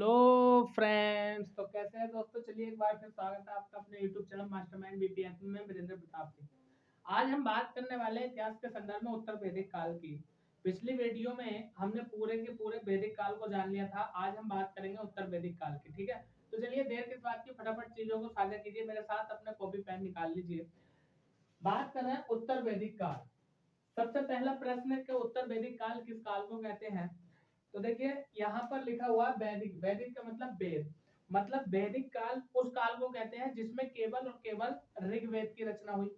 Hello friends, तो कैसे हैं दोस्तों। चलिए एक बार फिर स्वागत है आपका अपने YouTube चैनल मास्टरमाइंड बीपीएस में वीरेंद्र प्रताप की। आज हम बात करने वाले हैं इतिहास के संदर्भ में उत्तर वैदिक काल की। पिछली वीडियो में हमने पूरे के पूरे वैदिक काल को जान लिया था। आज हम बात करेंगे उत्तर वैदिक काल की। ठीक है, तो चलिए देर किस बात की, फटाफट चीजों को साझा कीजिए मेरे साथ, अपना कॉपी पेन निकाल लीजिए। बात कर रहे हैं उत्तर वैदिक काल। सबसे पहला प्रश्न है कि उत्तर वैदिक काल किस काल को कहते हैं। तो देखिए यहाँ पर लिखा हुआ वैदिक, वैदिक का मतलब वेद, मतलब वैदिक काल उस काल को कहते हैं जिसमें केवल और केवल ऋग्वेद की रचना हुई।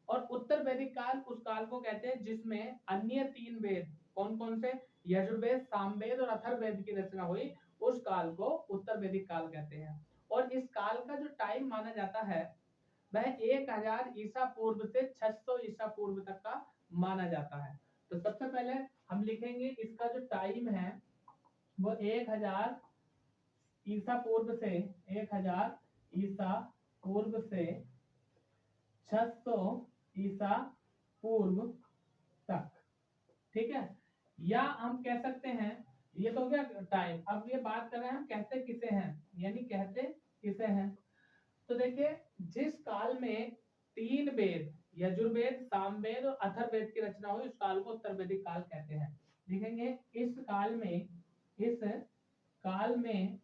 और उत्तर वैदिक काल उस काल को कहते हैं जिसमें अन्य तीन वेद, कौन कौन से, यजुर्वेद, सामवेद और अथर्ववेद की रचना हुई, उस काल को उत्तर वैदिक काल कहते हैं। और इस काल का जो टाइम माना जाता है वह 1000 ईसा पूर्व से 600 ईसा पूर्व तक का माना जाता है। तो सबसे पहले हम लिखेंगे इसका जो टाइम है वो 1000 ईसा पूर्व से 1000 ईसा पूर्व से 600 ईसा पूर्व तक। ठीक है, या हम कह सकते हैं, ये तो हो गया टाइम। अब ये बात कर रहे हैं हम कहते किसे हैं, यानी कहते किसे हैं। तो देखिए जिस काल में तीन वेद, यजुर्वेद, सामवेद और अथर्ववेद की रचना हुई, उस काल को उत्तर वैदिक काल कहते हैं। लिखेंगे इस काल में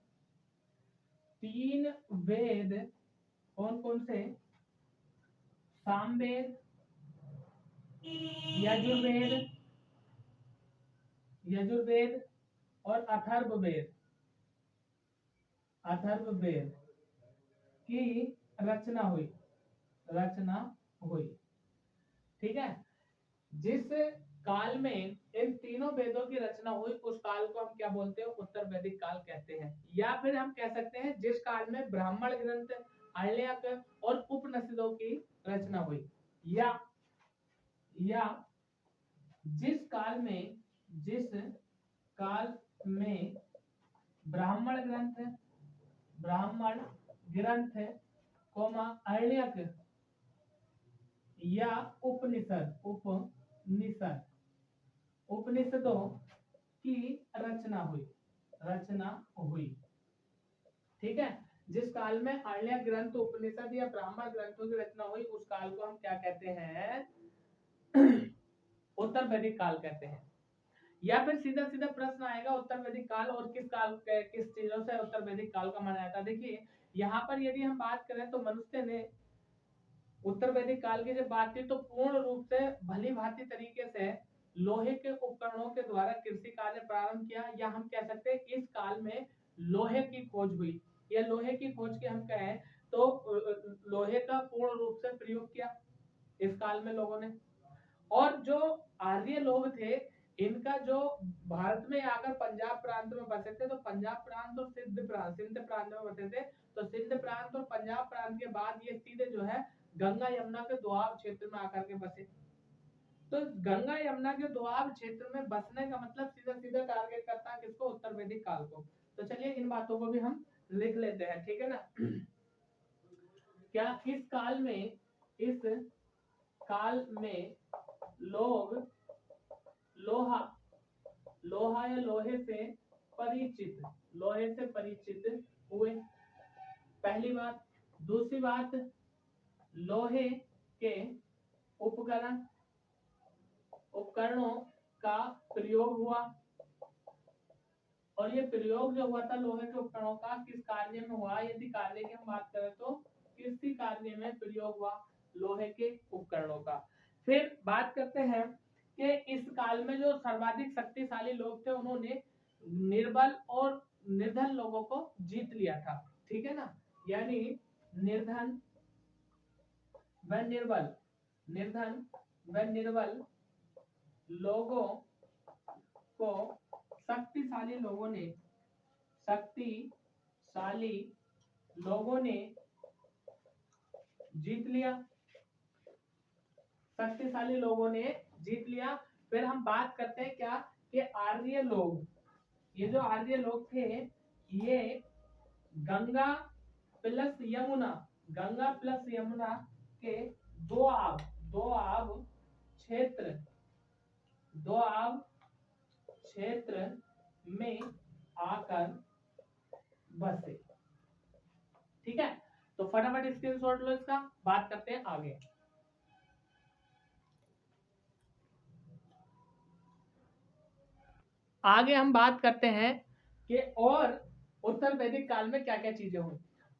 तीन वेद, कौन कौन से, सामवेद, यजुर्वेद और अथर्ववेद की रचना हुई। ठीक है, जिस काल में इन तीनों वेदों की रचना हुई उस काल को हम क्या बोलते हैं, उत्तर वैदिक काल कहते हैं। या फिर हम कह सकते हैं जिस काल में ब्राह्मण ग्रंथ, आर्ण्यक और उपनिषदों की रचना हुई। या जिस काल में ब्राह्मण ग्रंथ कोमा आर्ण्यक या उपनिषदों की रचना हुई। ठीक है, जिस काल में आर्ण्यक ग्रंथ, उपनिषद या ब्राह्मण ग्रंथों की रचना हुई उस काल को हम क्या कहते हैं, उत्तर वैदिक काल कहते हैं। या फिर सीधा सीधा प्रश्न आएगा उत्तर वैदिक काल और किस चीजों से उत्तर वैदिक काल का माना जाता है। देखिए यहाँ पर यदि हम बात करें तो मनुष्य ने उत्तर वैदिक काल की जब बात की तो पूर्ण रूप से भली भांति तरीके से लोहे के उपकरणों के द्वारा कृषि कार्य प्रारंभ किया। या हम कह सकते हैं इस काल में लोहे की खोज हुई, या लोहे की खोज के हम कहें तो लोहे का पूर्ण रूप से प्रयोग किया इस काल में लोगों ने। और जो आर्य लोग थे इनका जो भारत में आकर पंजाब प्रांत में बसे थे, तो पंजाब प्रांत और सिंध प्रांत में बसे थे। तो सिंध प्रांत और पंजाब प्रांत के बाद ये सीधे जो है गंगा यमुना के दोआब क्षेत्र में आकर के बसे। तो गंगा यमुना के दोआब क्षेत्र में बसने का मतलब सीधा सीधा टारगेट करता है किसको, उत्तर वैदिक काल को। तो चलिए इन बातों को भी हम लिख लेते हैं। ठीक है ना, क्या इस काल में लोग लोहा या लोहे से परिचित हुए, पहली बात। दूसरी बात, लोहे के उपकरणों का प्रयोग हुआ। और ये प्रयोग जो हुआ था लोहे के उपकरणों का किस कार्य में हुआ, यदि कार्य की हम बात करें तो कृषि कार्य में प्रयोग हुआ लोहे के उपकरणों का। फिर बात करते हैं कि इस काल में जो सर्वाधिक शक्तिशाली लोग थे उन्होंने निर्बल और निर्धन लोगों को जीत लिया था। ठीक है ना, यानी निर्धन व निर्बल लोगों को शक्तिशाली लोगों ने जीत लिया। फिर हम बात करते हैं क्या कि आर्य लोग, ये जो आर्य लोग थे ये गंगा प्लस यमुना के दोआब क्षेत्र में आकर बसे। ठीक है, तो फटाफट स्क्रीनशॉट लो इसका, बात करते हैं आगे। आगे हम बात करते हैं कि और उत्तर वैदिक काल में क्या क्या चीजें हुई।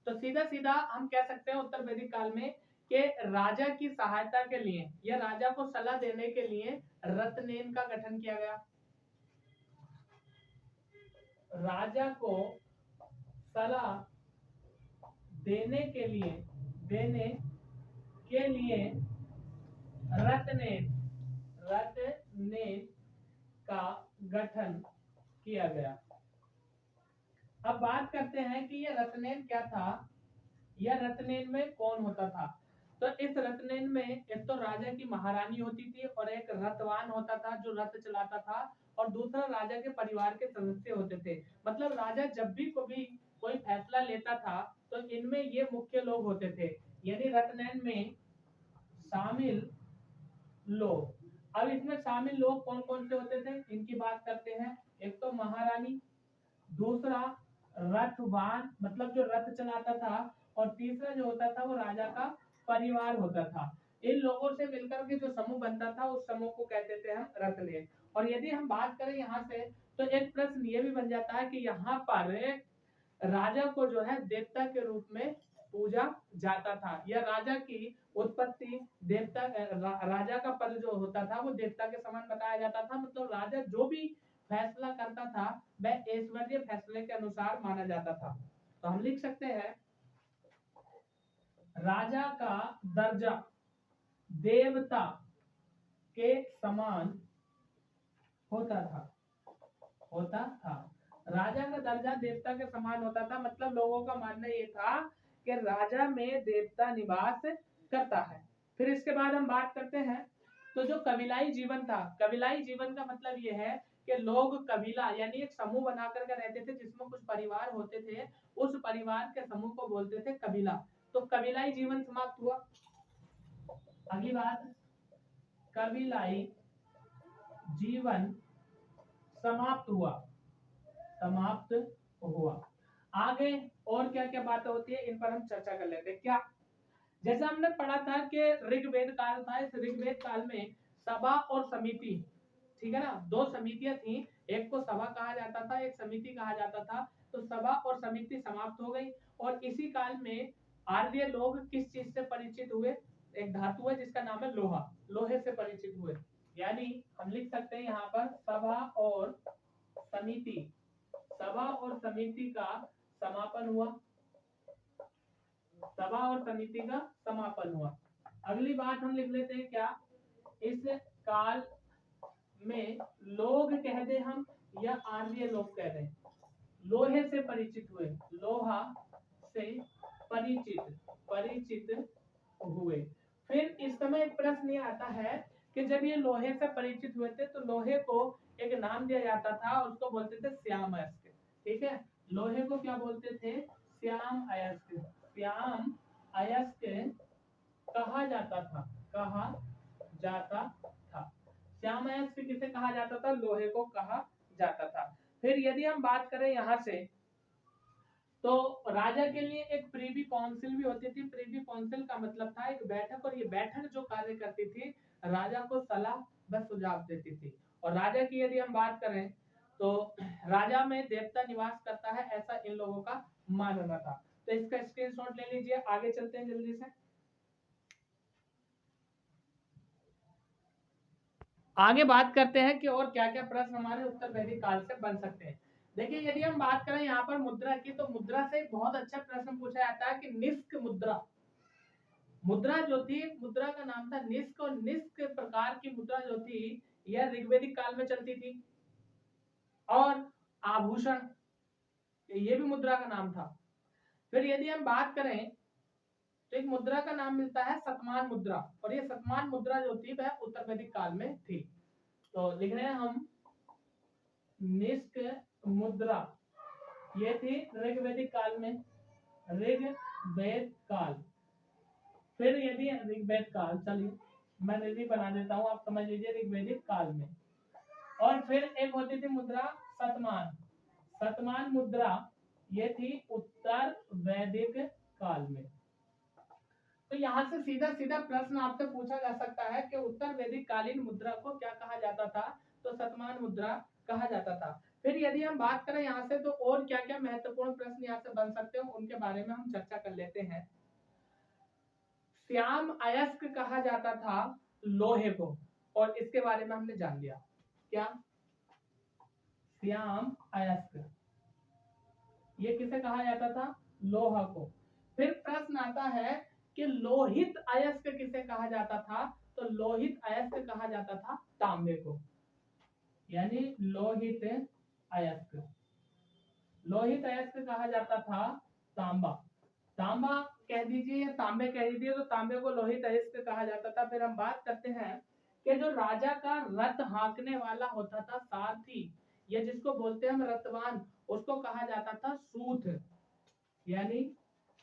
तो सीधा सीधा हम कह सकते हैं उत्तर वैदिक काल में कि राजा की सहायता के लिए या राजा को सलाह देने के लिए रत्नेन का गठन किया गया। राजा को सलाह देने के लिए रत्नेन का गठन किया गया। अब बात करते हैं कि ये रत्नेन क्या था या रत्नेन में कौन होता था। तो इस रत्नेन में एक तो राजा की महारानी होती थी और एक रथवान होता था जो रथ चलाता था, और दूसरा राजा के परिवार के सदस्य होते थे। मतलब राजा जब भी कोई फैसला लेता था तो इनमें ये मुख्य लोग होते थे, यानी रत्नेन में शामिल लोग। अब इसमें शामिल लोग कौन कौन से होते थे इनकी बात करते हैं। एक तो महारानी, दूसरा रथवान मतलब जो रथ चलाता था, और तीसरा जो होता था वो राजा का परिवार होता था। इन लोगों से मिलकर के जो समूह बनता था उस समूह को कहते थे हम रत्नेन। और यदि हम बात करें यहाँ से तो एक प्रश्न ये भी बन जाता है कि यहाँ पर राजा को जो है देवता के रूप में पूजा जाता था, या राजा की उत्पत्ति देवता राजा का पद जो होता था वो देवता के समान बताया जाता था। मतलब राजा जो भी फैसला करता था वह ऐश्वर्य फैसले के अनुसार माना जाता था। तो हम लिख सकते हैं राजा का दर्जा देवता के समान होता था। राजा का दर्जा देवता के समान होता था, मतलब लोगों का मानना ये था कि राजा में देवता निवास करता है। फिर इसके बाद हम बात करते हैं तो जो कबीलाई जीवन था, कबीलाई जीवन का मतलब ये है कि लोग कबीला यानी एक समूह बना करके रहते थे जिसमें कुछ परिवार होते थे, उस परिवार के समूह को बोलते थे कबीला। तो कबीलाई जीवन समाप्त हुआ। अगली बात, कबीलाई जीवन समाप्त हुआ। आगे और क्या क्या बातें होती है इन पर हम चर्चा कर लेते हैं। क्या, जैसा हमने पढ़ा था कि ऋग्वेद काल था, इस ऋग्वेद काल में सभा और समिति, ठीक है ना, दो समितियां थी, एक को सभा कहा जाता था, एक समिति कहा जाता था। तो सभा और समिति समाप्त हो गई, और इसी काल में आर्य लोग किस चीज से परिचित हुए, एक धातु है जिसका नाम है लोहा, लोहे से परिचित हुए। यानी हम लिख सकते हैं यहाँ पर सभा और समिति का समापन हुआ। अगली बात हम लिख लेते हैं क्या, इस काल में लोग कह दे हम या आर्य लोग कह दें, लोहे से परिचित हुए, लोहा से परिचित हुए। फिर इस समय एक प्रश्न ये आता है कि जब ये लोहे से परिचित हुए थे तो लोहे को एक नाम दिया जाता था, उसको बोलते थे श्याम अयस्क। ठीक है, लोहे को क्या बोलते थे, श्याम अयस्क कहा जाता था। श्याम अयस्क किसे कहा जाता था, लोहे को कहा जाता था। फिर यदि हम बात करें यहाँ से तो राजा के लिए एक प्रीवी काउंसिल भी होती थी। प्रीवी काउंसिल का मतलब था एक बैठक, और ये बैठक जो कार्य करती थी राजा को सलाह व सुझाव देती थी। और राजा की यदि हम बात करें तो राजा में देवता निवास करता है ऐसा इन लोगों का मानना था। तो इसका स्क्रीनशॉट ले लीजिए, आगे चलते हैं जल्दी से। आगे बात करते हैं कि और क्या क्या प्रश्न हमारे उत्तर वैदिक काल से बन सकते हैं। देखिए यदि हम बात करें यहाँ पर मुद्रा की, तो मुद्रा से बहुत अच्छा प्रश्न पूछा जाता है कि निष्क मुद्रा जो थी, मुद्रा का नाम था निष्क, और निष्क प्रकार की मुद्रा जो थी यह ऋग्वेदिक काल में चलती थी। और आभूषण, ये भी मुद्रा का नाम था। फिर यदि हम बात करें तो एक मुद्रा का नाम मिलता है शतमान मुद्रा, और ये शतमान मुद्रा जो थी वह उत्तर वैदिक काल में थी। तो लिख रहे हैं हम निष्क मुद्रा, ये थी ऋग्वेदिक काल में, ऋग्वेद काल। फिर यदि ऋग्वेद काल, चलिए मैं ऋग्वेद बना देता हूं, आप समझ लीजिए ऋग्वेदिक काल में। और फिर एक होती थी मुद्रा शतमान मुद्रा, ये थी उत्तर वैदिक काल में। तो यहाँ से सीधा सीधा प्रश्न आपसे पूछा जा सकता है कि उत्तर वैदिक कालीन मुद्रा को क्या कहा जाता था, तो शतमान मुद्रा कहा जाता था। फिर यदि हम बात करें यहाँ से तो और क्या क्या महत्वपूर्ण प्रश्न यहाँ से बन सकते हैं उनके बारे में हम चर्चा कर लेते हैं। श्याम अयस्क कहा जाता था लोहे को, और इसके बारे में हमने जान लिया। क्या श्याम अयस्क, ये किसे कहा जाता था, लोहा को। फिर प्रश्न आता है कि लोहित अयस्क किसे कहा जाता था, तो लोहित अयस्क कहा जाता था तांबे को, यानी लोहित अयस्क। लोहित अयस्क कहा जाता था तांबा, तांबा कह दीजिए या तांबे कह दीजिए, तो तांबे को लोहित अयस्क कहा जाता था। फिर हम बात करते हैं कि जो राजा का रथ हाँकने वाला होता था सारथी, या जिसको बोलते हैं हम रथवान, उसको कहा जाता था सूत, यानी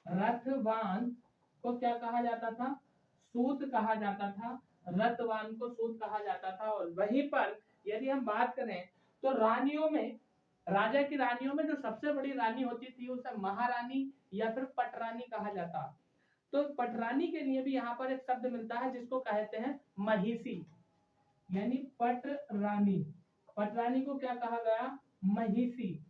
रथवान को क्या कहा जाता था, सूत कहा जाता था, रथवान को सूत कहा जाता था। और वहीं पर यदि हम बात करें तो रानियों में, राजा की रानियों में जो सबसे बड़ी रानी होती थी उसे महारानी या फिर पटरानी कहा जाता। तो पटरानी के लिए भी यहाँ पर एक शब्द मिलता है जिसको कहते हैं महिषी, यानी पटरानी। पटरानी को क्या कहा गया, महिषी,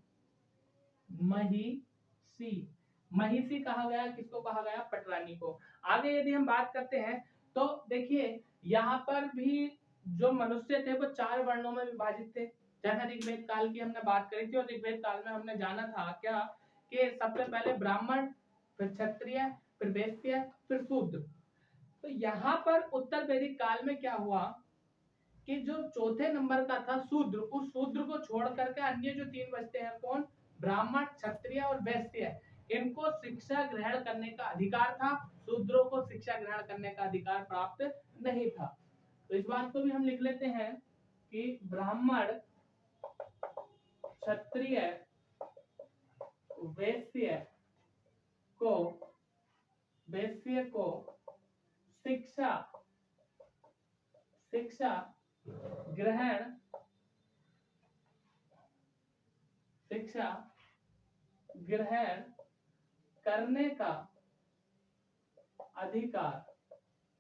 महिषी, महिषी कहा गया, किसको कहा गया, पटरानी को। आगे यदि हम बात करते हैं तो देखिए यहाँ पर भी जो मनुष्य थे वो 4 वर्णों में विभाजित थे। जैसा ऋग्वेद काल की हमने बात करी थी, और ऋग्वेद काल में हमने जाना था क्या कि सबसे पहले ब्राह्मण, फिर क्षत्रिय, फिर वैश्य, फिर शूद्र। तो यहाँ पर उत्तर वैदिक काल में क्या हुआ कि जो चौथे नंबर का था शूद्र, उस शूद्र को छोड़ करके अन्य जो 3 बचते हैं, कौन, ब्राह्मण, क्षत्रिय और वैश्य, इनको शिक्षा ग्रहण करने का अधिकार था, शूद्रों को शिक्षा ग्रहण करने का अधिकार प्राप्त नहीं था। तो इस बात को भी हम लिख लेते हैं कि ब्राह्मण, क्षत्रिय, वैश्य को शिक्षा ग्रहण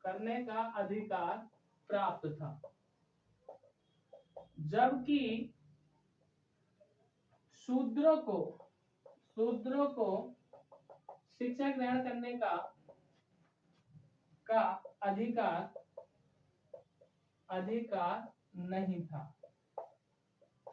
करने का अधिकार प्राप्त था, जबकि शूद्रों को शिक्षा ग्रहण करने का अधिकार नहीं था,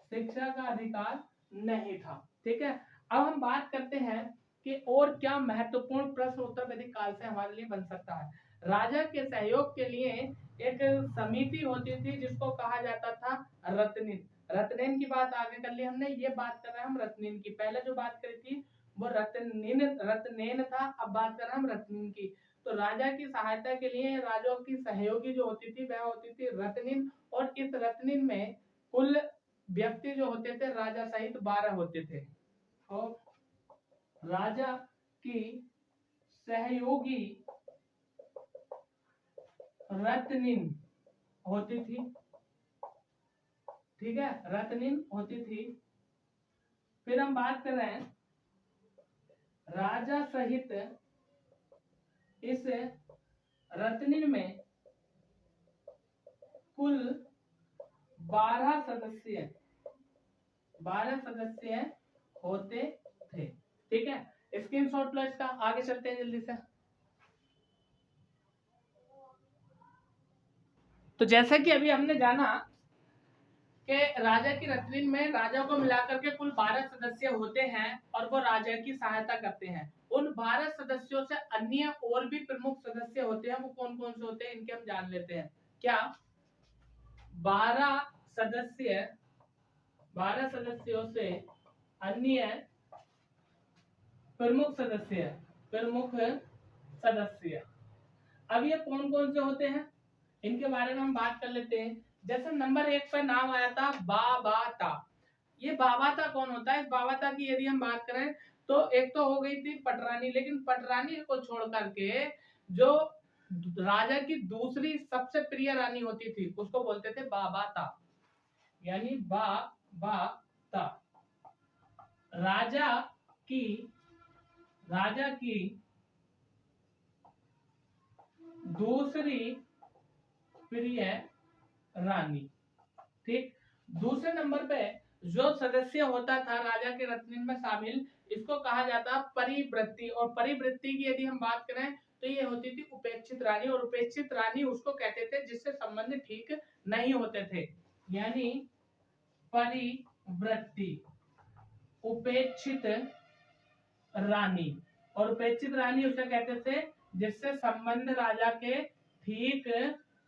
शिक्षा का अधिकार नहीं था। ठीक है, अब हम बात करते हैं कि और क्या महत्वपूर्ण प्रश्न उत्तर वैदिक काल से हमारे लिए बन सकता है। राजा के सहयोग के लिए एक समिति होती थी जिसको कहा जाता था रत्निन। रत्निन की बात आगे कर ली हमने, ये बात कर रहे हैं हम रत्निन की। पहले जो बात करी थी वो रत्नेन था, अब बात कर रहे हैं हम रत्निन की। तो राजा की सहायता के लिए राजाओं की सहयोगी जो होती थी वह होती थी रत्निन, और इस रत्निन में कुल व्यक्ति जो होते थे राजा सहित 12 होते थे। और राजा की सहयोगी रत्निन होती थी, ठीक है, रत्निन होती थी। फिर हम बात कर रहे हैं राजा सहित इस रत्निन में कुल 12 सदस्य होते थे। ठीक है, स्क्रीनशॉट लो इसका, आगे चलते हैं जल्दी से। तो जैसा कि अभी हमने जाना कि राजा की रत्निन में राजा को मिलाकर के कुल 12 सदस्य होते हैं और वो राजा की सहायता करते हैं। उन 12 सदस्यों से अन्य और भी प्रमुख सदस्य होते हैं, वो कौन कौन से होते हैं इनके हम जान लेते हैं। क्या 12 सदस्यों से अन्य प्रमुख सदस्य, अब ये कौन कौन से होते हैं इनके बारे में हम बात कर लेते हैं। जैसे नंबर 1 पर नाम आया था बाबाता। ये बाबाता कौन होता है, बाबाता की यदि हम बात करें तो एक तो हो गई थी पटरानी, लेकिन पटरानी को छोड़ करके जो राजा की दूसरी सबसे प्रिय रानी होती थी उसको बोलते थे बाबाता, यानी बाबाता। राजा की राजा की दूसरी प्रिय रानी। ठीक। दूसरे नंबर पे जो सदस्य होता था राजा के रत्न में शामिल, इसको कहा जाता परिवृत्ति। और परिवृत्ति की यदि हम बात करें तो ये होती थी उपेक्षित रानी। और उपेक्षित रानी उसको कहते थे जिससे संबंध ठीक नहीं होते थे, यानी परिवृत्ति उपेक्षित रानी। और उपेक्षित रानी उसे कहते थे जिससे संबंध राजा के ठीक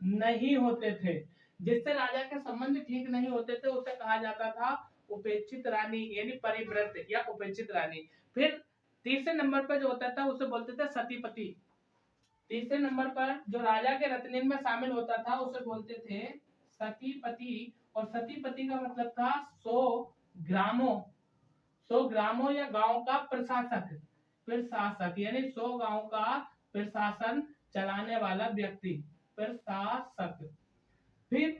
नहीं होते थे। जिससे राजा के संबंध ठीक नहीं होते थे उसे कहा जाता था उपेक्षित रानी, यानी परिव्रत या उपेक्षित रानी। फिर तीसरे नंबर पर जो होता था उसे बोलते थे सतीपति। तीसरे नंबर पर जो राजा के रत्न में शामिल होता था उसे बोलते थे सतीपति। और सतीपति का मतलब था 100 ग्रामों या गांव का प्रशासक, प्रशासक यानी 100 गांव का प्रशासन चलाने वाला व्यक्ति, प्रशासक। फिर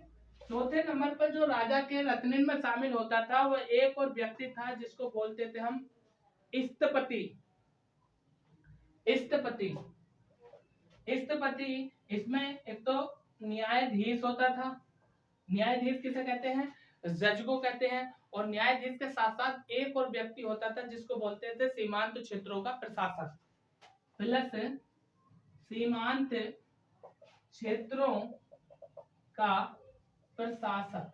चौथे नंबर पर जो राजा के रत्न में शामिल होता था वह एक और व्यक्ति था जिसको बोलते थे हम स्थपति। स्थपति, स्थपति इसमें एक तो न्यायाधीश होता था। न्यायाधीश किसे कहते हैं? जज को कहते हैं। और न्यायाधीश के साथ साथ एक और व्यक्ति होता था जिसको बोलते थे सीमांत क्षेत्रों का प्रशासक, प्लस सीमांत क्षेत्रों का प्रशासक।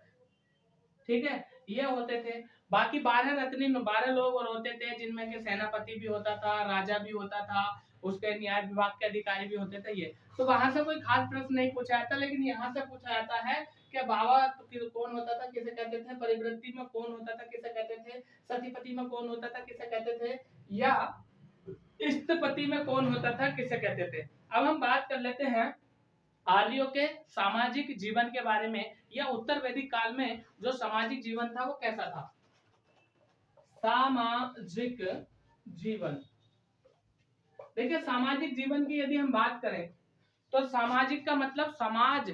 ठीक है, ये होते थे। बाकी 12 रत्नी में 12 लोग और होते थे जिनमें के सेनापति भी होता था, राजा भी होता था, उसके न्याय विभाग के अधिकारी भी होते थे। ये तो वहां से कोई खास प्रश्न नहीं पूछा जाता, लेकिन यहाँ से पूछा जाता है कि बाबा तो कौन होता था, किसे कहते थे, परिवृत्ति में कौन होता था, किसे कहते थे, सतीपति में कौन होता था, किसे कहते थे, या स्थपति में कौन होता था, किसे कहते थे। अब हम बात कर लेते हैं आर्यों के सामाजिक जीवन के बारे में, या उत्तर वैदिक काल में जो सामाजिक जीवन था वो कैसा था। सामाजिक जीवन, देखिए सामाजिक जीवन की यदि हम बात करें तो सामाजिक का मतलब समाज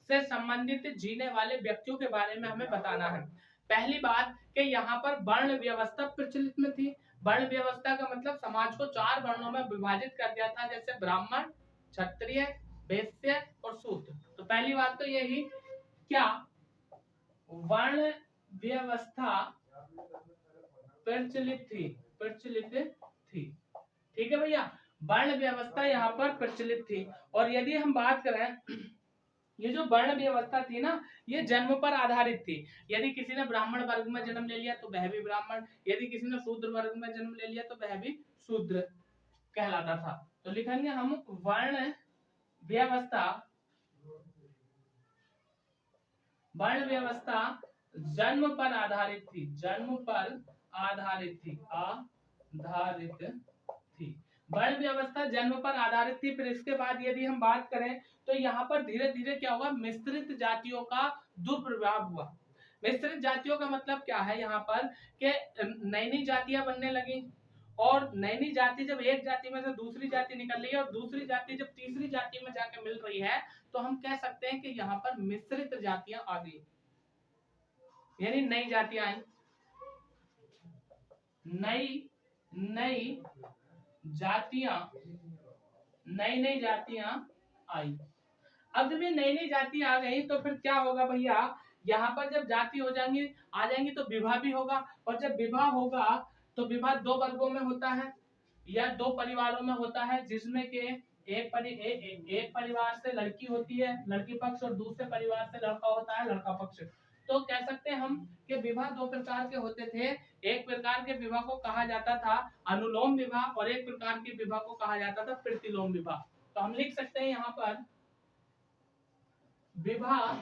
से संबंधित जीने वाले व्यक्तियों के बारे में हमें बताना है। पहली बात कि यहाँ पर वर्ण व्यवस्था प्रचलित में थी। वर्ण व्यवस्था का मतलब समाज को 4 वर्णों में विभाजित कर दिया था, जैसे ब्राह्मण, क्षत्रिय, वैश्य और शूद्र। तो पहली बात तो यही, क्या वर्ण व्यवस्था प्रचलित थी, प्रचलित थी। ठीक है भैया, वर्ण व्यवस्था यहाँ पर प्रचलित थी। और यदि हम बात करें, ये जो वर्ण व्यवस्था थी ना, ये जन्म पर आधारित थी। यदि किसी ने ब्राह्मण वर्ग में जन्म ले लिया तो वह भी ब्राह्मण, यदि किसी ने शूद्र वर्ग में जन्म ले लिया तो वह भी शूद्र कहलाता था। तो लिखेंगे हम वर्ण व्यवस्था, वर्ण व्यवस्था जन्म पर आधारित थी, जन्म पर आधारित थी, आधारित थी। वर्ण व्यवस्था जन्म पर आधारित थी। फिर इसके बाद यदि हम बात करें तो यहाँ पर धीरे धीरे क्या हुआ, मिश्रित जातियों का दुर्प्रभाव हुआ। मिश्रित जातियों का मतलब क्या है, यहाँ पर कि नई नई जातियां बनने लगी, और नई नई जाति जब एक जाति में से दूसरी जाति निकल रही है और दूसरी जाति जब तीसरी जाति में जाकर मिल रही है, तो हम कह सकते हैं कि यहाँ पर मिश्रित जातियां आ गई, यानी नई जातियां आई, नई नई जातियां, नई नई जातियां आई। अब जब ये नई नई जाति आ गई तो फिर क्या होगा भैया, यहाँ पर जब जाति हो जाएंगी, आ जाएंगी, तो विवाह भी होगा। और जब विवाह होगा तो विवाह 2 वर्गों में होता है या 2 परिवारों में होता है, जिसमें के एक परिवार से लड़की होती है, लड़की पक्ष, और दूसरे परिवार से लड़का होता है, लड़का पक्ष। तो कह सकते हैं हम कि विवाह 2 प्रकार के होते थे। एक प्रकार के विवाह को कहा जाता था अनुलोम विवाह, और एक प्रकार के विवाह को कहा जाता था प्रतिलोम विवाह। तो हम लिख सकते हैं यहाँ पर विवाह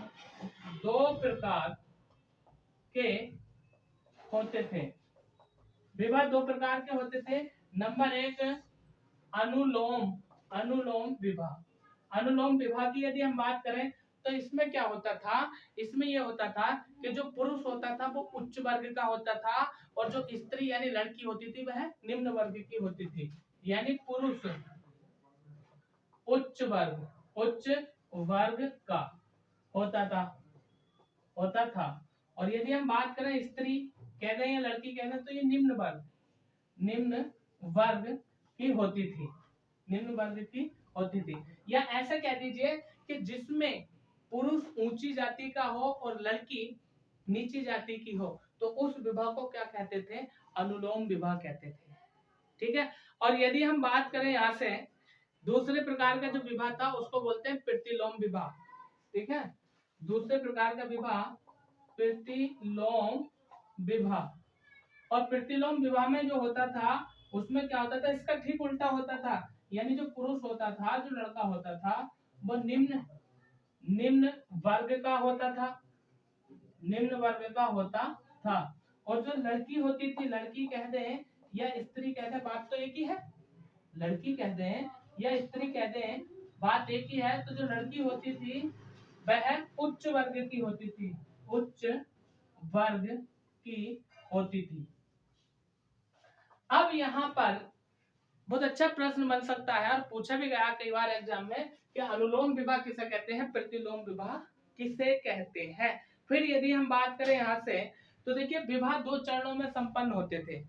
2 प्रकार के होते थे। विवाह 2 प्रकार के होते थे। नंबर 1 अनुलोम, अनुलोम विवाह। अनुलोम विवाह की यदि हम बात करें तो इसमें क्या होता था, इसमें यह होता था कि जो पुरुष होता था वो उच्च वर्ग का होता था, और जो स्त्री यानी लड़की होती थी वह निम्न वर्ग की होती थी। यानी पुरुष उच्च वर्ग का होता था। और यदि हम बात करें स्त्री कह रहे हैं, लड़की कह रहे हैं, तो ये निम्न वर्ग, निम्न वर्ग की होती थी, निम्न वर्ग की होती थी। या ऐसा कह दीजिए कि जिसमें पुरुष ऊंची जाति का हो और लड़की नीची जाति की हो, तो उस विवाह को क्या कहते थे? अनुलोम विवाह कहते थे। ठीक है। और यदि हम बात करें यहाँ से दूसरे प्रकार का जो विवाह था उसको बोलते हैं प्रतिलोम विवाह। ठीक है, दूसरे प्रकार का विवाह प्रतिलोम विवाह। और प्रतिलोम विवाह में जो होता था उसमें क्या होता था? इसका ठीक उल्टा होता था। यानी जो पुरुष होता था, जो लड़का होता था, वो निम्न वर्ग का होता था, निम्न वर्ग का होता था। और जो लड़की होती थी, लड़की कह दें या स्त्री कह दें, बात तो एक ही है। लड़की कह दें या स्त्री कह दें, बात एक ही है। तो जो लड़की होती थी वह उच्च वर्ग की होती थी, उच्च वर्ग की होती थी। अब यहाँ पर बहुत अच्छा प्रश्न बन सकता है और पूछा भी गया कई बार एग्जाम में कि अनुलोम विवाह किसे कहते हैं, प्रतिलोम विवाह किसे कहते हैं। फिर यदि हम बात करें यहाँ से, तो देखिए विवाह दो चरणों में संपन्न होते थे।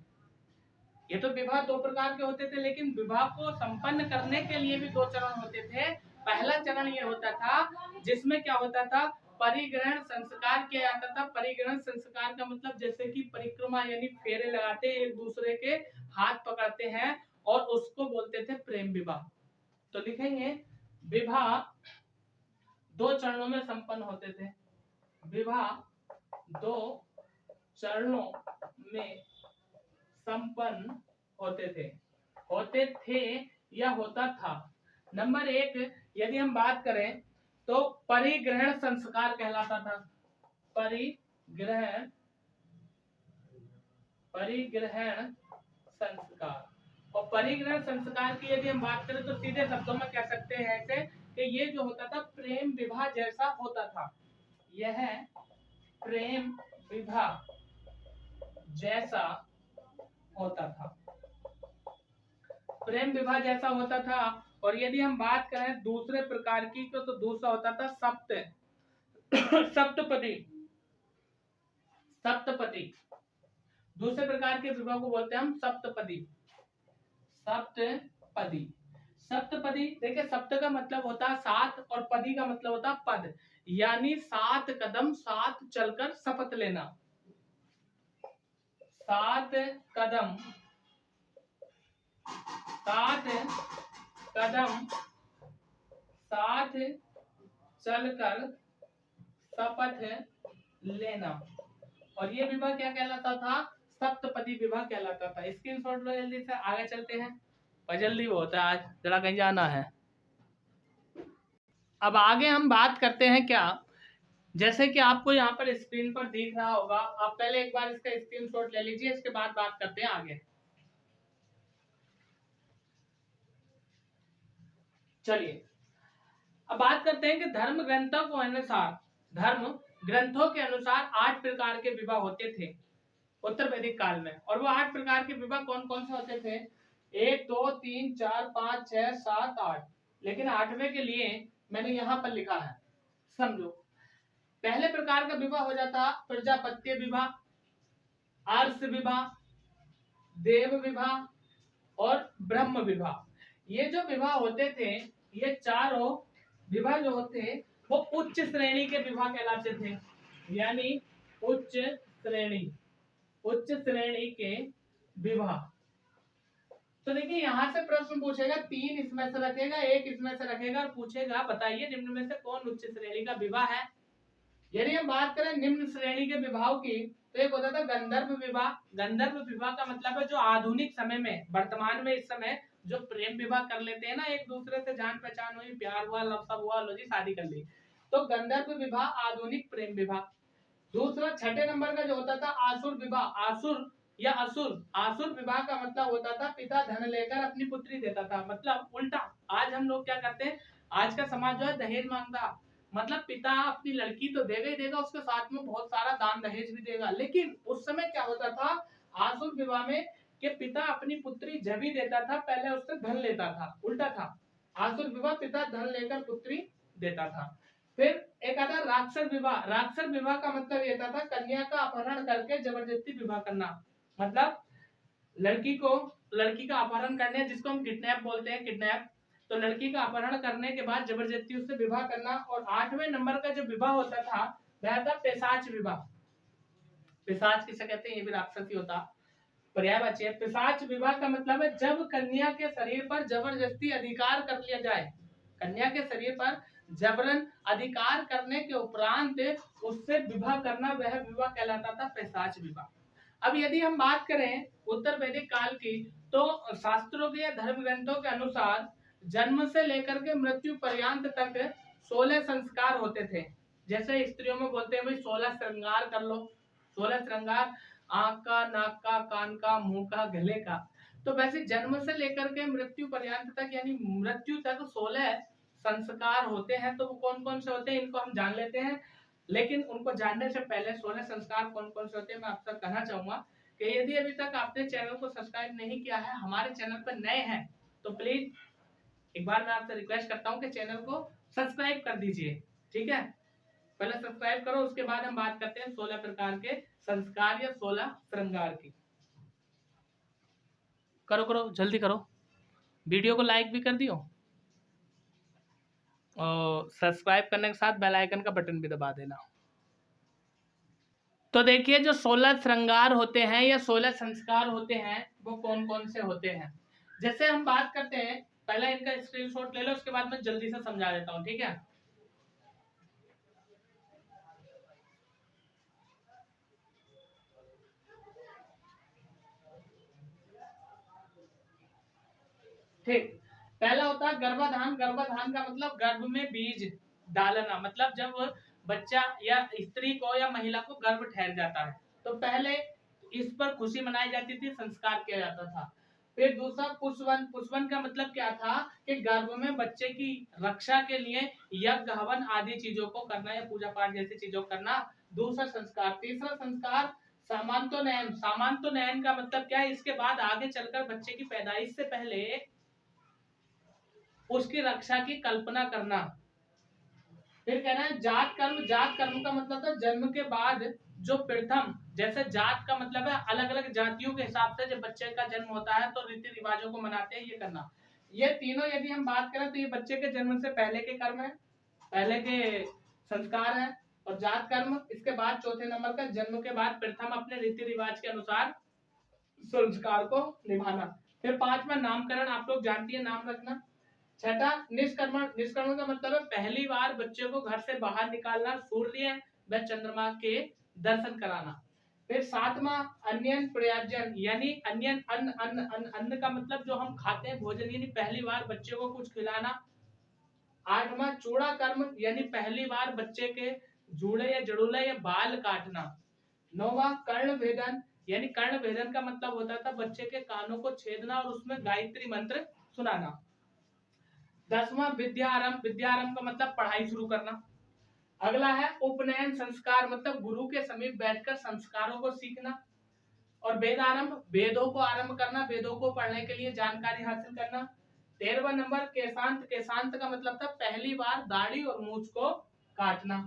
ये तो विवाह दो प्रकार के होते थे, लेकिन विवाह को संपन्न करने के लिए भी दो चरण होते थे। पहला चरण ये होता था जिसमें क्या होता था? परिग्रहण संस्कार किया जाता था। परिग्रहण संस्कार का मतलब जैसे कि परिक्रमा, यानी फेरे लगाते, एक दूसरे के हाथ पकड़ते हैं, और उसको बोलते थे प्रेम विवाह। तो लिखेंगे विवाह दो चरणों में संपन्न होते थे। विवाह दो चरणों में संपन्न होते थे या होता था। नंबर एक, यदि हम बात करें तो परिग्रहण संस्कार कहलाता था। परिग्रहण संस्कार। और परिग्रहण संस्कार की यदि हम बात करें तो सीधे शब्दों में कह सकते हैं ऐसे कि ये जो होता था प्रेम विवाह जैसा होता था। यह प्रेम विवाह जैसा होता था, प्रेम विवाह जैसा होता था। और यदि हम बात करें दूसरे प्रकार की तो दूसरा होता था सप्तपदी। दूसरे प्रकार के विवाह को बोलते हैं हम सप्तपदी। सप्तपदी देखिए, सप्त का मतलब होता है सात और पदी का मतलब होता है पद, यानी 7 कदम साथ चलकर शपथ लेना। 7 कदम साथ चलकर शपथ लेना। और ये विवाह क्या कहलाता था? सप्तपदी विवाह कहलाता था। स्क्रीनशॉट लो जल्दी से, आगे चलते हैं और जल्दी होता है, आज जरा कहीं जाना है। अब आगे हम बात करते हैं क्या, जैसे कि आपको यहाँ पर स्क्रीन पर दिख रहा होगा, आप पहले एक बार इसका स्क्रीनशॉट ले लीजिए, इसके बाद बात करते हैं आगे। चलिए अब बात करते हैं कि धर्म ग्रंथों के अनुसार 8 प्रकार के विवाह होते थे उत्तर वैदिक काल में। और वो 8 प्रकार के विवाह कौन कौन से होते थे? 1 2 3 4 5 6 7 8। लेकिन 8वें के लिए मैंने यहाँ पर लिखा है, समझो। पहले प्रकार का विवाह हो जाता प्रजापत्य विवाह, आर्ष विवाह, देव विवाह और ब्रह्म विवाह। ये जो विवाह होते थे, ये चारों विवाह जो होते वो उच्च श्रेणी के विवाह कहलाते थे। यानी उच्च श्रेणी के विवाह। तो देखिए यहाँ से प्रश्न पूछेगा, 3 इसमें से रखेगा, 1 इसमें से रखेगा और पूछेगा बताइए निम्न में से कौन उच्च श्रेणी का विवाह है। यदि हम बात करें निम्न श्रेणी के विवाह की, तो एक होता था गंधर्व विवाह। गंधर्व विवाह का मतलब है जो आधुनिक समय में, वर्तमान में इस समय जो प्रेम विवाह कर लेते हैं ना, एक दूसरे से जान पहचान हुई, प्यार हुआ, लव सब हुआ, लो जी शादी कर ली, तो गंधर्व विवाह आधुनिक प्रेम विवाह। दूसरा 6 नंबर का जो होता था आसुर विवाह। आसुर विवाह का मतलब होता था पिता धन लेकर अपनी पुत्री देता था। मतलब उल्टा, आज हम लोग क्या करते हैं, आज का समाज जो है दहेज मांगता, मतलब पिता अपनी लड़की तो देगा ही देगा, उसके साथ में बहुत सारा दान दहेज भी देगा। लेकिन उस समय क्या होता था आसुर विवाह में कि पिता अपनी पुत्री जब ही देता था, पहले उससे धन लेता था, उल्टा था। आसुर विवाह पिता धन लेकर पुत्री देता था। फिर एक आता राक्षस विवाह। राक्षस विवाह का मतलब ये था कन्या का अपहरण करके जबरदस्ती विवाह करना। मतलब लड़की का अपहरण करने, जिसको हम किडनैप बोलते हैं, किडनैप। तो लड़की का अपहरण करने के बाद जबरदस्ती उससे विवाह करना। और 8वें नंबर का जो विवाह होता था वह था पिशाच विवाह। पिशाच किसे कहते हैं, ये भी राक्षस ही होता, पर्यायवाची है। पिशाच विवाह का मतलब है जब कन्या के शरीर पर जबरदस्ती अधिकार कर लिया जाए, कन्या के शरीर पर जबरन अधिकार करने के उपरांत उससे विवाह करना, वह विवाह कहलाता था पिशाच विवाह। अब यदि हम बात करें उत्तर वैदिक काल की, तो शास्त्रों के या धर्म ग्रंथों के अनुसार जन्म से लेकर के मृत्यु पर्यंत तक 16 संस्कार होते थे। जैसे स्त्रियों में बोलते हैं भाई 16 श्रृंगार कर लो, 16 श्रृंगार, आंख का, नाक का, कान का, मुंह का, गले का। तो वैसे जन्म से लेकर के मृत्यु पर्यंत तक यानी मृत्यु तक 16 संस्कार होते हैं। तो वो कौन कौन से होते हैं इनको हम जान लेते हैं। लेकिन उनको जानने से पहले 16 संस्कार कौन कौन से होते हैं मैं आपसे कहना चाहूंगा कि यदि अभी तक आपने चैनल को सब्सक्राइब नहीं किया है, हमारे चैनल पर नए हैं, तो प्लीज एक बार मैं आपसे रिक्वेस्ट करता हूं कि चैनल को सब्सक्राइब कर दीजिए। ठीक है, पहले सब्सक्राइब करो, उसके बाद हम बात करते हैं 16 प्रकार के संस्कार या 16 श्रृंगार की। करो करो जल्दी करो, वीडियो को लाइक भी कर दियो और सब्सक्राइब करने के साथ बेल आइकन का बटन भी दबा देना। तो देखिए जो 16 श्रृंगार होते हैं या 16 संस्कार होते हैं वो कौन कौन से होते हैं। जैसे हम बात करते हैं, पहले इनका स्क्रीनशॉट ले लो, उसके बाद मैं जल्दी से समझा देता हूँ। ठीक है, ठीक। पहला होता है गर्भाधान। गर्भाधान का मतलब गर्भ में बीज डालना, मतलब जब बच्चा या स्त्री को या महिला को गर्भ ठहर जाता है तो पहले इस पर खुशी मनाई जाती थी, संस्कार किया जाता था। फिर दूसरा पुष्पवन। पुष्पवन का मतलब क्या था कि गर्भ में बच्चे की रक्षा के लिए यज्ञ हवन आदि चीजों को करना या पूजा पाठ जैसी चीजों को करना, दूसरा संस्कार। तीसरा संस्कार सामांतोनयन। सामांतोनयन का मतलब क्या है, इसके बाद आगे चलकर बच्चे की पैदाइश से पहले उसकी रक्षा की कल्पना करना। फिर कहना है जात कर्म। जात कर्म का मतलब था जन्म के बाद जो प्रथम, जैसे जात का मतलब है अलग अलग जातियों के हिसाब से जब बच्चे का जन्म होता है तो रीति रिवाजों को मनाते हैं, ये करना। ये तीनों यदि हम बात करें तो ये बच्चे के जन्म से पहले के कर्म है, पहले के संस्कार है। और जात कर्म इसके बाद चौथे नंबर का जन्म के बाद प्रथम अपने रीति रिवाज के अनुसार संस्कार को निभाना। फिर पांचवा नामकरण, आप लोग जानती है, नाम रखना। छठा निष्कर्मण। निष्कर्मण का मतलब है पहली बार बच्चे को घर से बाहर निकालना, सूर्य व चंद्रमा के दर्शन कराना। फिर सातवां अन्यन प्रयाजन, यानी अन्यन अन्न। अन्न अन्न अन्न का मतलब जो हम खाते हैं भोजन, यानी पहली बार बच्चे को कुछ खिलाना। आठवां चूड़ा कर्म, यानी पहली बार बच्चे के जूड़े या जड़ूले या बाल काटना। नौवां कर्ण भेदन, यानी कर्ण भेदन का मतलब होता था बच्चे के कानों को छेदना और उसमें गायत्री मंत्र सुनाना। 10वां विद्यारंभ। विद्यारंभ का मतलब पढ़ाई शुरू करना। अगला है उपनयन संस्कार, मतलब गुरु के समीप बैठकर संस्कारों को सीखना। और वेदारंभ, वेदों को आरंभ करना, वेदों को पढ़ने के लिए जानकारी हासिल करना। 13वां नंबर केशांत। केशांत का मतलब था पहली बार दाढ़ी और मूछ को काटना।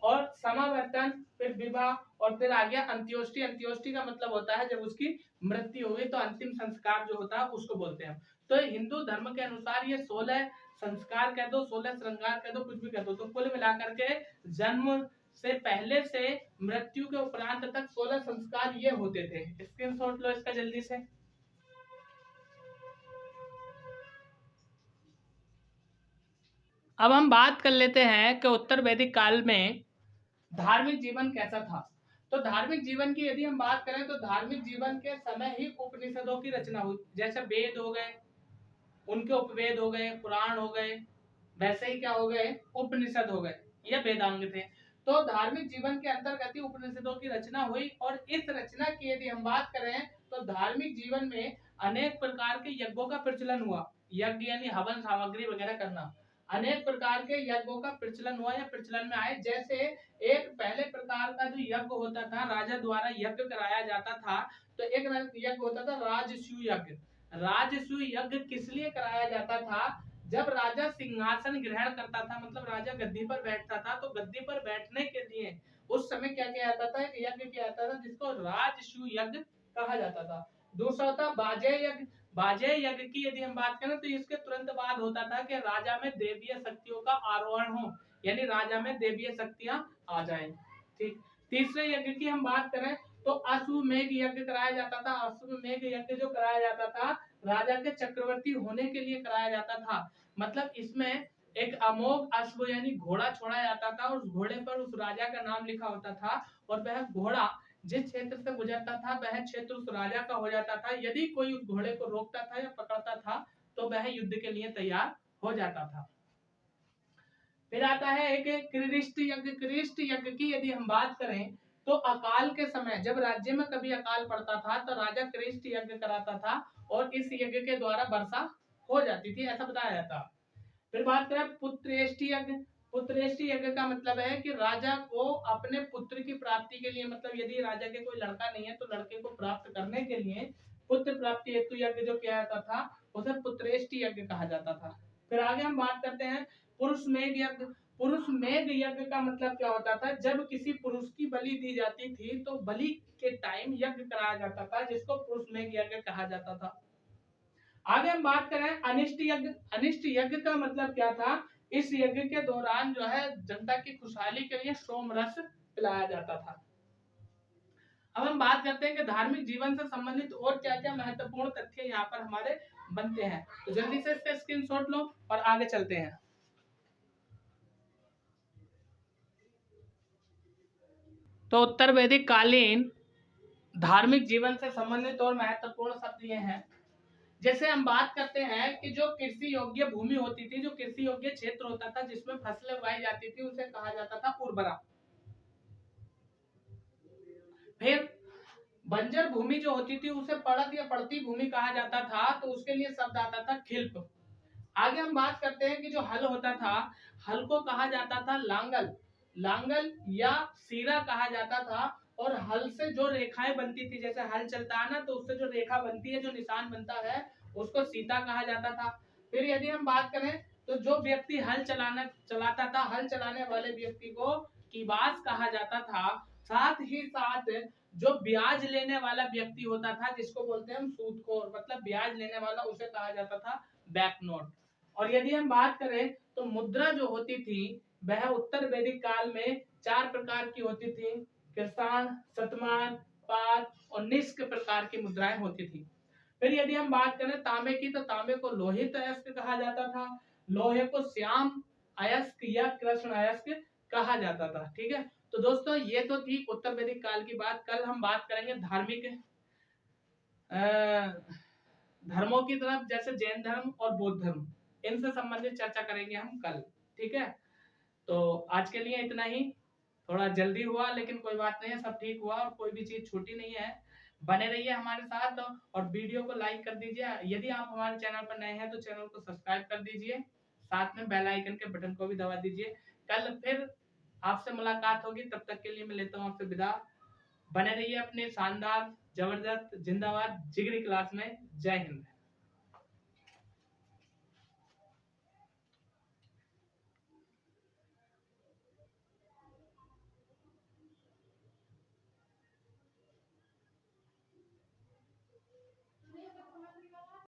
और समावर्तन, फिर विवाह और फिर आ गया अंत्योष्टि। अंत्योष्टि का मतलब होता है जब उसकी मृत्यु हो गई तो अंतिम संस्कार जो होता है उसको बोलते हैं। तो हिंदू धर्म के अनुसार ये 16 संस्कार कह दो, 16 श्रृंगार कह दो, कुछ भी कह दो, तो कुल मिलाकर के जन्म से पहले से मृत्यु के उपरांत तक 16 संस्कार ये होते थे। स्क्रीनशॉट लो इसका जल्दी से। अब हम बात कर लेते हैं कि उत्तर वैदिक काल में धार्मिक जीवन कैसा था। तो धार्मिक जीवन की यदि हम बात करें तो धार्मिक जीवन के समय ही उपनिषदों की रचना हुई। जैसे वेद हो गए, उनके उपवेद हो गए, पुराण हो गए, वैसे ही क्या हो गए, उपनिषद हो गए, ये वेदांग थे। तो धार्मिक जीवन के अंतर्गत ही उपनिषदों की रचना हुई। और इस रचना की यदि हम बात करें तो धार्मिक जीवन में अनेक प्रकार के यज्ञों का प्रचलन हुआ। यज्ञ यानी हवन सामग्री वगैरह करना। अनेक प्रकार के यज्ञों का प्रचलन हुआ या प्रचलन में आए। जैसे एक पहले प्रकार का जो यज्ञ होता था, राजा द्वारा यज्ञ कराया जाता था, तो एक यज्ञ होता था राजसूय यज्ञ। राजसूय यज्ञ किस लिए कराया जाता था, जब राजा सिंहासन ग्रहण करता था, मतलब राजा गद्दी पर बैठता था, तो गद्दी पर बैठने के लिए उस समय क्या किया जाता था, एक यज्ञ किया जाता था जिसको राजसूय यज्ञ कहा जाता था। दूसरा होता बाजेय यज्ञ। बाजेय यज्ञ की यदि हम बात करें तो इसके तुरंत बाद होता था कि राजा में देवीय शक्तियों का आरोहण हो, यानी राजा में देवीय शक्तियां आ जाएं। ठीक। तीसरे यज्ञ की हम बात करें तो अश्वमेध यज्ञ कराया जाता था। अश्वमेध यज्ञ जो कराया जाता था राजा के चक्रवर्ती होने के लिए कराया जाता था। मतलब इसमें एक अमोघ अश्व यानी घोड़ा छोड़ा जाता था, उस घोड़े पर उस राजा का नाम लिखा होता था और वह घोड़ा जिस क्षेत्र से गुजरता था वह क्षेत्र उस राजा का हो जाता था। यदि कोई उस घोड़े को रोकता था या पकड़ता था तो वह युद्ध के लिए तैयार हो जाता था। फिर आता है एक क्रिष्ट यज्ञ। क्रिष्ट यज्ञ की यदि हम बात करें तो अकाल के समय जब राज्य में कभी अकाल पड़ता था तो राजा क्रिष्ट यज्ञ कराता था और इस यज्ञ के द्वारा वर्षा हो जाती थी, ऐसा बताया जाता। फिर बात करें पुत्रेष्टि यज्ञ। पुत्रेष्टि यज्ञ का मतलब है कि राजा को अपने पुत्र की प्राप्ति के लिए, मतलब यदि राजा के कोई लड़का नहीं है तो लड़के को प्राप्त करने के लिए पुत्र प्राप्ति हेतु यज्ञ जो किया जाता था उसे पुत्रेष्टि यज्ञ कहा जाता था। फिर आगे हम बात करते हैं पुरुष मेघ यज्ञ। पुरुष मेघ यज्ञ का मतलब क्या होता था, जब किसी पुरुष की बलि दी जाती थी तो बलि के टाइम यज्ञ कराया जाता था जिसको पुरुष मेघ यज्ञ कहा जाता था। आगे हम बात करें अनिष्ट यज्ञ। अनिष्ट यज्ञ का मतलब क्या था, इस यज्ञ के दौरान जो है जनता की खुशहाली के लिए सोम रस पिलाया जाता था। अब हम बात करते हैं कि धार्मिक जीवन से संबंधित और क्या क्या महत्वपूर्ण तथ्य यहाँ पर हमारे बनते हैं, तो जल्दी से इसका स्क्रीनशॉट लो और आगे चलते हैं। तो उत्तर वैदिक कालीन धार्मिक जीवन से संबंधित और महत्वपूर्ण शब्द ये हैं। जैसे हम बात करते हैं कि जो कृषि योग्य भूमि होती थी, जो कृषि योग्य क्षेत्र होता था जिसमें फसलें उगाई जाती थी उसे कहा जाता था उर्वरा। फिर बंजर भूमि जो होती थी उसे पड़त या पड़ती भूमि कहा जाता था, तो उसके लिए शब्द आता था खिल्प। आगे हम बात करते हैं कि जो हल होता था, हल को कहा जाता था लांगल। लांगल या सीरा कहा जाता था और हल से जो रेखाएं बनती थी, जैसे हल चलता है ना तो उससे जो रेखा बनती है, जो निशान बनता है उसको सीता कहा जाता था। फिर यदि हम बात करें तो जो व्यक्ति हल चलाता था, हल चलाने वाले व्यक्ति को किबास कहा जाता था। साथ ही साथ जो ब्याज लेने वाला व्यक्ति होता था जिसको बोलते हैं हम सूदखोर, मतलब ब्याज लेने वाला, उसे कहा जाता था बैंक नोट। और यदि हम बात करें तो मुद्रा जो होती थी वह उत्तर वैदिक काल में 4 प्रकार की होती थी, कृषाण, शतमान, पाल और निष्क प्रकार की मुद्राएं होती थी। फिर यदि हम बात करें तांबे की तो तांबे को लोहित अयस्क कहा जाता था, लोहे को श्याम अयस्क या कृष्ण अयस्क कहा जाता था। ठीक है, तो दोस्तों ये तो थी उत्तर वैदिक काल की बात। कल हम बात करेंगे धार्मिक धर्मों की तरफ, जैसे जैन धर्म और बौद्ध धर्म, इनसे संबंधित चर्चा करेंगे हम कल। ठीक है, तो आज के लिए इतना ही। थोड़ा जल्दी हुआ लेकिन कोई बात नहीं है, सब ठीक हुआ और कोई भी चीज छूटी नहीं है। बने रहिए हमारे साथ और वीडियो को लाइक कर दीजिए। यदि आप हमारे चैनल पर नए हैं तो चैनल को सब्सक्राइब कर दीजिए, साथ में बेल आइकन के बटन को भी दबा दीजिए। कल फिर आपसे मुलाकात होगी, तब तक के लिए मैं लेता हूँ आपसे विदा। बने रहिए अपने शानदार जबरदस्त जिंदाबाद जिगरी क्लास में। जय हिंद।